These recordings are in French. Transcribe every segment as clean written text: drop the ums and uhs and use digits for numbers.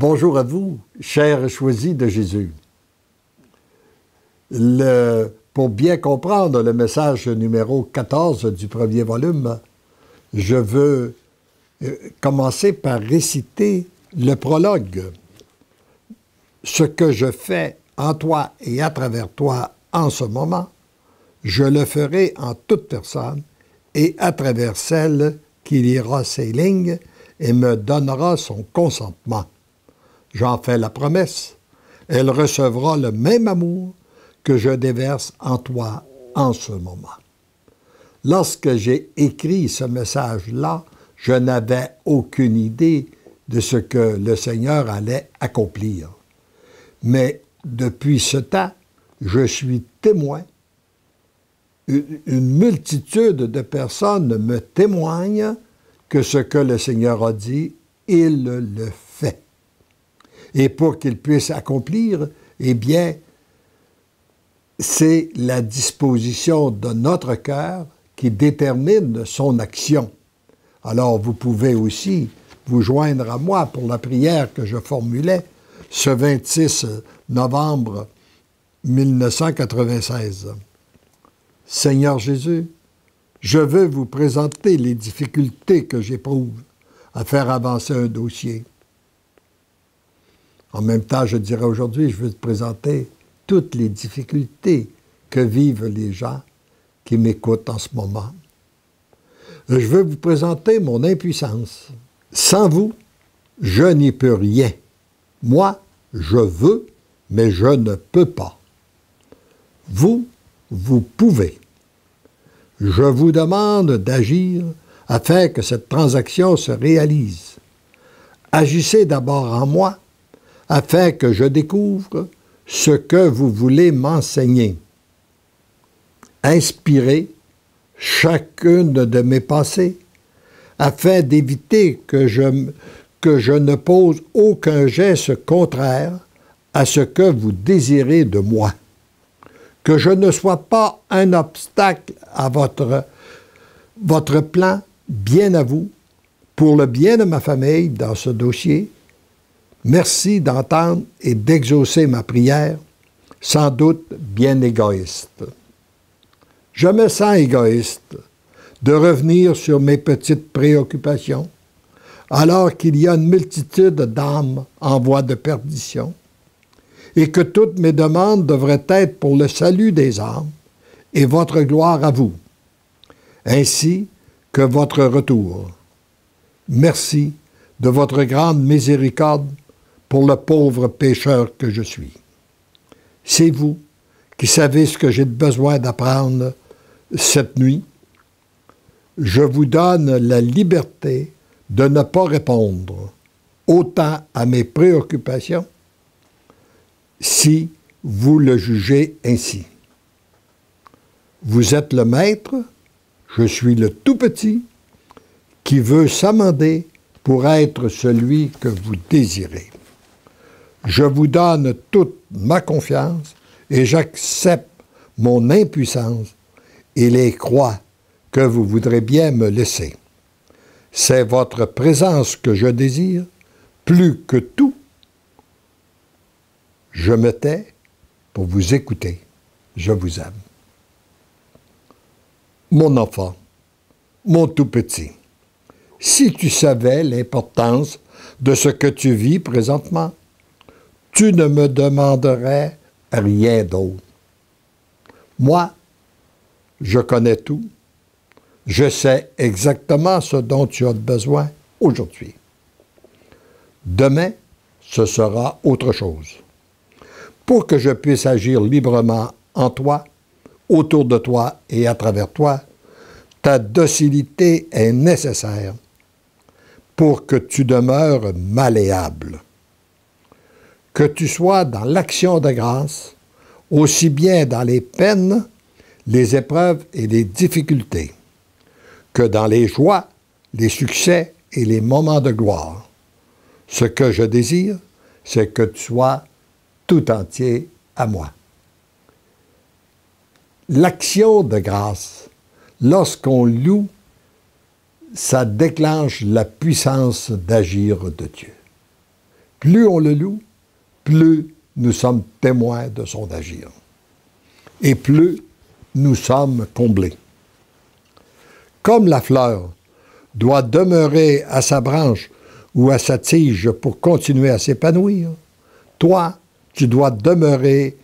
Bonjour à vous, chers choisis de Jésus. Pour bien comprendre le message numéro 14 du premier volume, je veux commencer par réciter le prologue. Ce que je fais en toi et à travers toi en ce moment, je le ferai en toute personne et à travers celle qui lira ces lignes et me donnera son consentement. J'en fais la promesse, elle recevra le même amour que je déverse en toi en ce moment. Lorsque j'ai écrit ce message-là, je n'avais aucune idée de ce que le Seigneur allait accomplir. Mais depuis ce temps, je suis témoin. Une multitude de personnes me témoignent que ce que le Seigneur a dit, il le fait. Et pour qu'il puisse accomplir, eh bien, c'est la disposition de notre cœur qui détermine son action. Alors, vous pouvez aussi vous joindre à moi pour la prière que je formulais ce 26 novembre 1996. Seigneur Jésus, je veux vous présenter les difficultés que j'éprouve à faire avancer un dossier. En même temps, je dirais aujourd'hui, je veux te présenter toutes les difficultés que vivent les gens qui m'écoutent en ce moment. Je veux vous présenter mon impuissance. Sans vous, je n'y peux rien. Moi, je veux, mais je ne peux pas. Vous, vous pouvez. Je vous demande d'agir afin que cette transaction se réalise. Agissez d'abord en moi, afin que je découvre ce que vous voulez m'enseigner. Inspirez chacune de mes pensées, afin d'éviter que je ne pose aucun geste contraire à ce que vous désirez de moi. Que je ne sois pas un obstacle à votre plan, bien à vous, pour le bien de ma famille dans ce dossier. Merci d'entendre et d'exaucer ma prière, sans doute bien égoïste. Je me sens égoïste de revenir sur mes petites préoccupations, alors qu'il y a une multitude d'âmes en voie de perdition, et que toutes mes demandes devraient être pour le salut des âmes et votre gloire à vous, ainsi que votre retour. Merci de votre grande miséricorde pour le pauvre pécheur que je suis. C'est vous qui savez ce que j'ai besoin d'apprendre cette nuit. Je vous donne la liberté de ne pas répondre autant à mes préoccupations si vous le jugez ainsi. Vous êtes le maître, je suis le tout petit qui veut s'amender pour être celui que vous désirez. Je vous donne toute ma confiance et j'accepte mon impuissance et les croix que vous voudrez bien me laisser. C'est votre présence que je désire, plus que tout. Je me tais pour vous écouter. Je vous aime. Mon enfant, mon tout petit, si tu savais l'importance de ce que tu vis présentement, tu ne me demanderais rien d'autre. Moi, je connais tout. Je sais exactement ce dont tu as besoin aujourd'hui. Demain, ce sera autre chose. Pour que je puisse agir librement en toi, autour de toi et à travers toi, ta docilité est nécessaire pour que tu demeures malléable. Que tu sois dans l'action de grâce, aussi bien dans les peines, les épreuves et les difficultés, que dans les joies, les succès et les moments de gloire. Ce que je désire, c'est que tu sois tout entier à moi. L'action de grâce, lorsqu'on loue, ça déclenche la puissance d'agir de Dieu. plus on le loue, plus nous sommes témoins de son agir. Et plus nous sommes comblés. Comme la fleur doit demeurer à sa branche ou à sa tige pour continuer à s'épanouir, toi, tu dois demeurer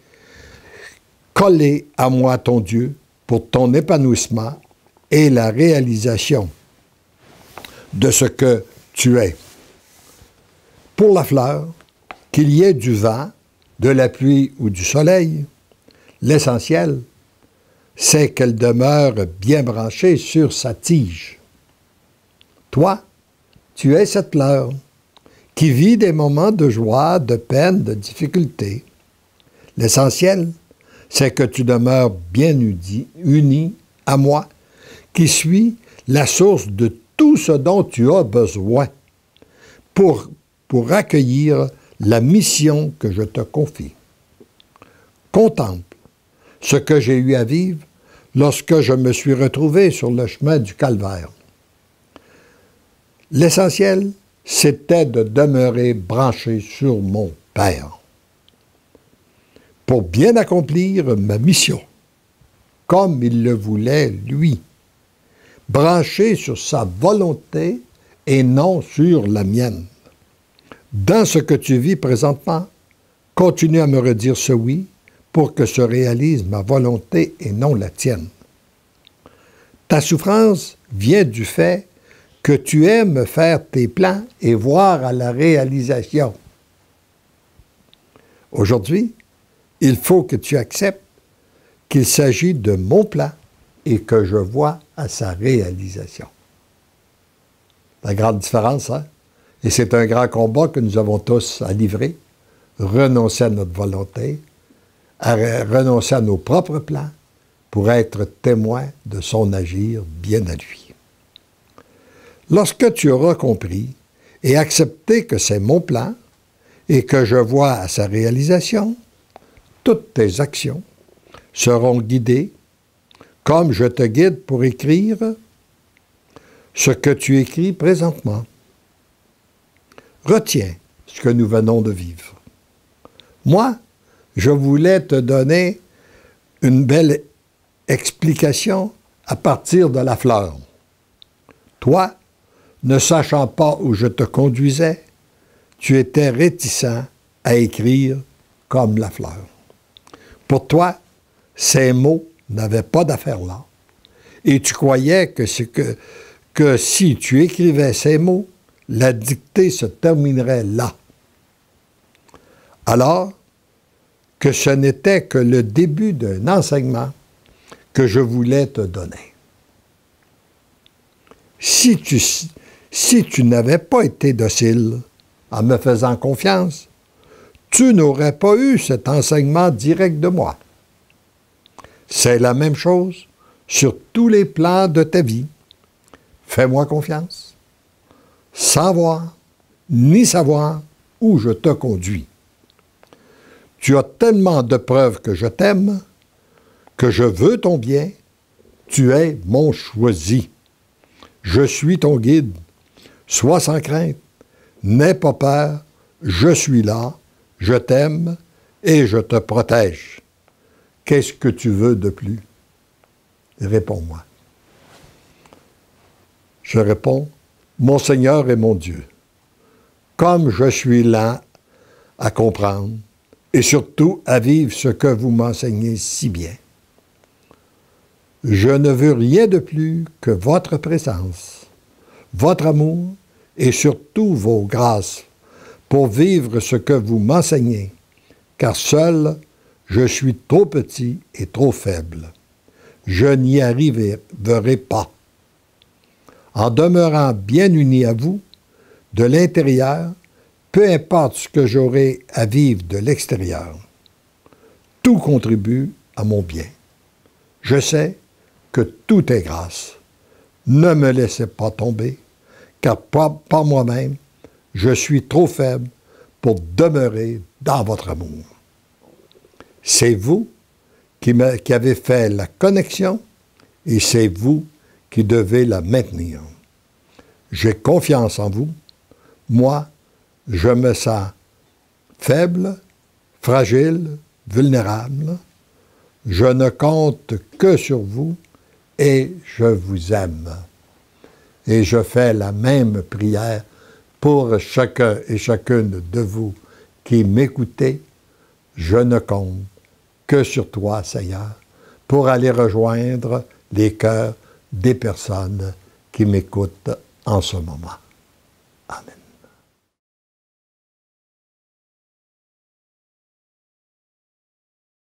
collé à moi, ton Dieu, pour ton épanouissement et la réalisation de ce que tu es. Pour la fleur, qu'il y ait du vent, de la pluie ou du soleil, l'essentiel, c'est qu'elle demeure bien branchée sur sa tige. Toi, tu es cette fleur qui vit des moments de joie, de peine, de difficulté. L'essentiel, c'est que tu demeures bien uni à moi, qui suis la source de tout ce dont tu as besoin pour accueillir la mission que je te confie. Contemple ce que j'ai eu à vivre lorsque je me suis retrouvé sur le chemin du calvaire. L'essentiel, c'était de demeurer branché sur mon Père pour bien accomplir ma mission, comme il le voulait lui, branché sur sa volonté et non sur la mienne. Dans ce que tu vis présentement, continue à me redire ce oui pour que se réalise ma volonté et non la tienne. Ta souffrance vient du fait que tu aimes faire tes plans et voir à la réalisation. Aujourd'hui, il faut que tu acceptes qu'il s'agit de mon plan et que je vois à sa réalisation. La grande différence, hein? Et c'est un grand combat que nous avons tous à livrer, renoncer à notre volonté, à renoncer à nos propres plans pour être témoin de son agir bien à lui. Lorsque tu auras compris et accepté que c'est mon plan et que je vois à sa réalisation, toutes tes actions seront guidées comme je te guide pour écrire ce que tu écris présentement. Retiens ce que nous venons de vivre. Moi, je voulais te donner une belle explication à partir de la fleur. Toi, ne sachant pas où je te conduisais, tu étais réticent à écrire comme la fleur. Pour toi, ces mots n'avaient pas d'affaire là. Et tu croyais que si tu écrivais ces mots, la dictée se terminerait là. Alors que ce n'était que le début d'un enseignement que je voulais te donner. Si tu n'avais pas été docile en me faisant confiance, tu n'aurais pas eu cet enseignement direct de moi. C'est la même chose sur tous les plans de ta vie. Fais-moi confiance, sans voir ni savoir où je te conduis. Tu as tellement de preuves que je t'aime, que je veux ton bien, tu es mon choisi. Je suis ton guide. Sois sans crainte, n'aie pas peur, je suis là, je t'aime et je te protège. Qu'est-ce que tu veux de plus? Réponds-moi. Je réponds, mon Seigneur et mon Dieu, comme je suis lent à comprendre et surtout à vivre ce que vous m'enseignez si bien, je ne veux rien de plus que votre présence, votre amour et surtout vos grâces pour vivre ce que vous m'enseignez, car seul, je suis trop petit et trop faible. Je n'y arriverai pas. En demeurant bien uni à vous, de l'intérieur, peu importe ce que j'aurai à vivre de l'extérieur, tout contribue à mon bien. Je sais que tout est grâce. Ne me laissez pas tomber, car par moi-même, je suis trop faible pour demeurer dans votre amour. C'est vous qui avez fait la connexion et c'est vous qui devez la maintenir. J'ai confiance en vous. Moi, je me sens faible, fragile, vulnérable. Je ne compte que sur vous et je vous aime. Et je fais la même prière pour chacun et chacune de vous qui m'écoutez. Je ne compte que sur toi, Seigneur, pour aller rejoindre les cœurs des personnes qui m'écoutent en ce moment. Amen.